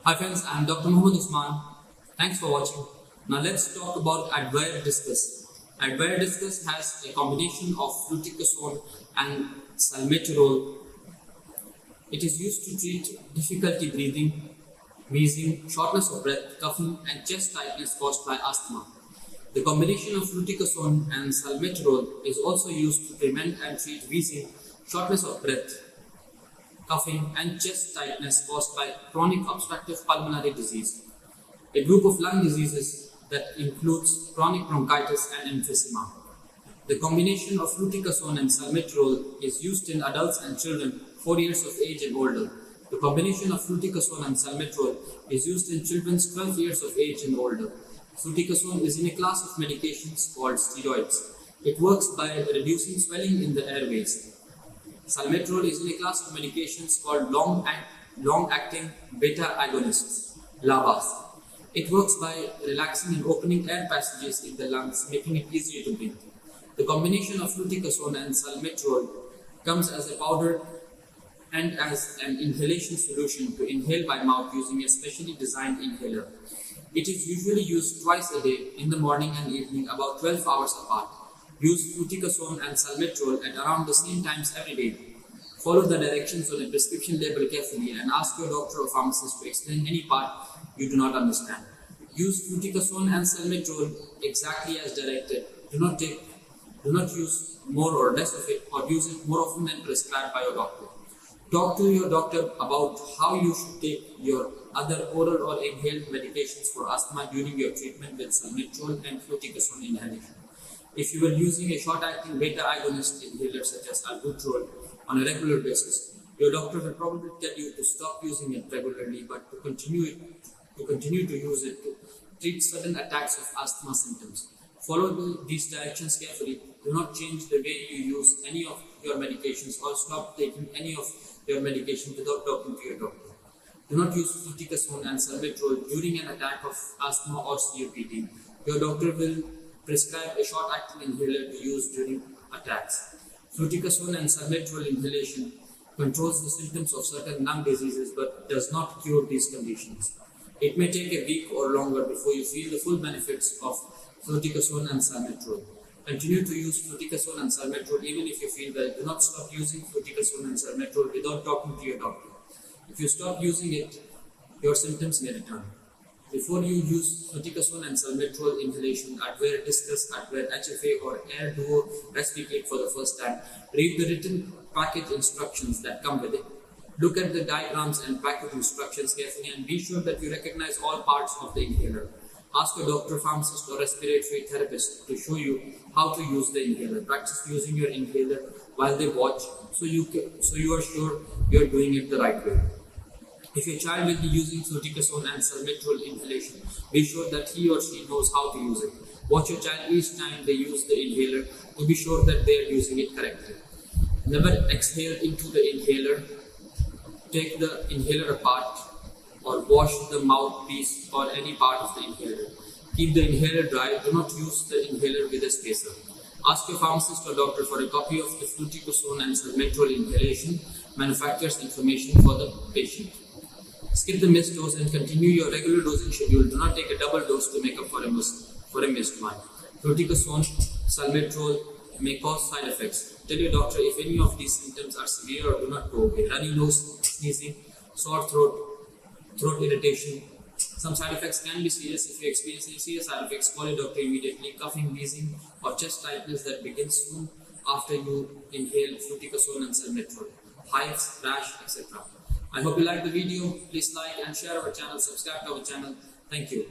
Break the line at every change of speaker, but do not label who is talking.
Hi friends, I am Dr. Mohammed Usman. Thanks for watching. Now let's talk about Advair Diskus. Advair Diskus has a combination of Fluticasone and Salmeterol. It is used to treat difficulty breathing, wheezing, shortness of breath, coughing and chest tightness caused by asthma. The combination of Fluticasone and Salmeterol is also used to prevent and treat wheezing, shortness of breath, coughing and chest tightness caused by chronic obstructive pulmonary disease, a group of lung diseases that includes chronic bronchitis and emphysema. The combination of Fluticasone and Salmeterol is used in adults and children 4 years of age and older. The combination of Fluticasone and Salmeterol is used in children 12 years of age and older. Fluticasone is in a class of medications called steroids. It works by reducing swelling in the airways. Salmeterol is in a class of medications called long-acting beta agonists, LABAs. It works by relaxing and opening air passages in the lungs, making it easier to breathe. The combination of Fluticasone and Salmeterol comes as a powder and as an inhalation solution to inhale by mouth using a specially designed inhaler. It is usually used twice a day, in the morning and evening, about 12 hours apart. Use Fluticasone and Salmeterol at around the same times every day. Follow the directions on a prescription label carefully and ask your doctor or pharmacist to explain any part you do not understand. Use Fluticasone and Salmeterol exactly as directed. Do not use more or less of it, or use it more often than prescribed by your doctor. Talk to your doctor about how you should take your other oral or inhaled medications for asthma during your treatment with Salmeterol and Fluticasone inhalation. If you are using a short-acting beta agonist inhaler such as albuterol on a regular basis, your doctor will probably tell you to stop using it regularly, but to continue to use it to treat sudden attacks of asthma symptoms. Follow these directions carefully. Do not change the way you use any of your medications or stop taking any of your medication without talking to your doctor. Do not use Fluticasone and Salmeterol during an attack of asthma or COPD. Your doctor will prescribe a short-acting inhaler to use during attacks. Fluticasone and Salmeterol inhalation controls the symptoms of certain lung diseases but does not cure these conditions. It may take a week or longer before you feel the full benefits of Fluticasone and Salmeterol. Continue to use Fluticasone and Salmeterol even if you feel well. Do not stop using Fluticasone and Salmeterol without talking to your doctor. If you stop using it, your symptoms may return. Before you use Fluticasone and Salmeterol inhalation, Advair Diskus, Advair HFA or Air Duo Respiratory for the first time, read the written package instructions that come with it. Look at the diagrams and package instructions carefully and be sure that you recognize all parts of the inhaler. Ask your doctor, pharmacist or respiratory therapist to show you how to use the inhaler. Practice using your inhaler while they watch so you are sure you are doing it the right way. If your child will be using Fluticasone and Salmeterol inhalation, be sure that he or she knows how to use it. Watch your child each time they use the inhaler to be sure that they are using it correctly. Never exhale into the inhaler. Take the inhaler apart or wash the mouthpiece or any part of the inhaler. Keep the inhaler dry. Do not use the inhaler with a spacer. Ask your pharmacist or doctor for a copy of the Fluticasone and Salmeterol inhalation manufacturer's information for the patient. Skip the missed dose and continue your regular dosing schedule. Do not take a double dose to make up for a missed one. Fluticasone, Salmeterol may cause side effects. Tell your doctor if any of these symptoms are severe or do not go away. Runny nose, sneezing, sore throat, throat irritation. Some side effects can be serious. If you experience any serious side effects, call your doctor immediately. Coughing, wheezing or chest tightness that begins soon after you inhale Fluticasone and Salmeterol. Hives, rash, etc. I hope you liked the video. Please like and share our channel. Subscribe to our channel. Thank you.